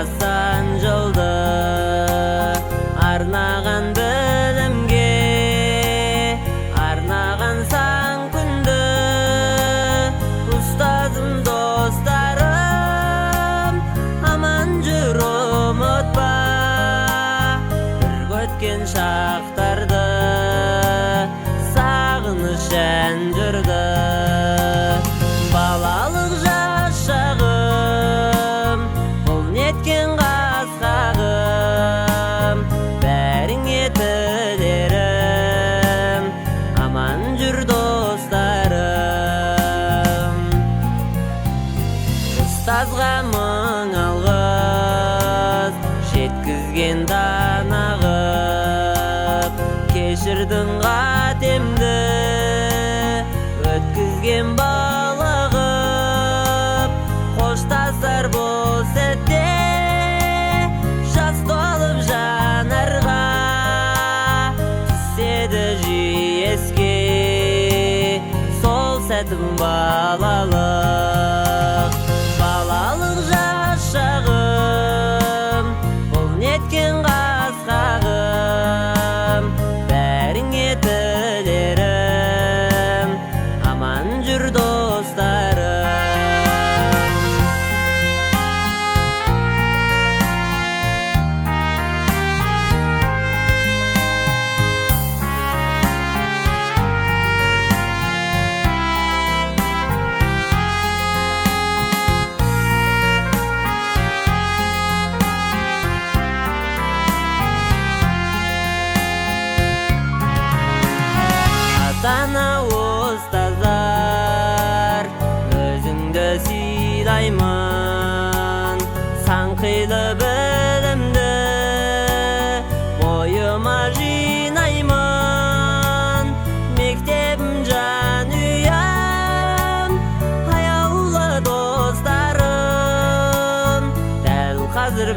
асан жолды арнаған білімге, арнаған сан күнді ұстазым, достарым, аман жүр ұмытпа бірге өткен шақтарды, сағыныш ән жүрді. Балалық жас шағым, бұл неткен қас-қағым, бәріңе тілерім, аман жүр достарым. Ұстазға мың алғыс жеткізген данағып, кешірдің қатемді өткізген балығып. Қоштасар бұл сәтте жас толып жанарға, түседі жиі еске сол сәтім балалық. Балалық жас шағым, бұл неткен қас-қағым, бәріңе тілерім, аман жүр достарым. Ата-ана, ұстаздар, өзіңді сыйлаймын, сан қилы білімді бойыма жинаймын. Мектебім жанұям, аяулы достарым, дәл қазір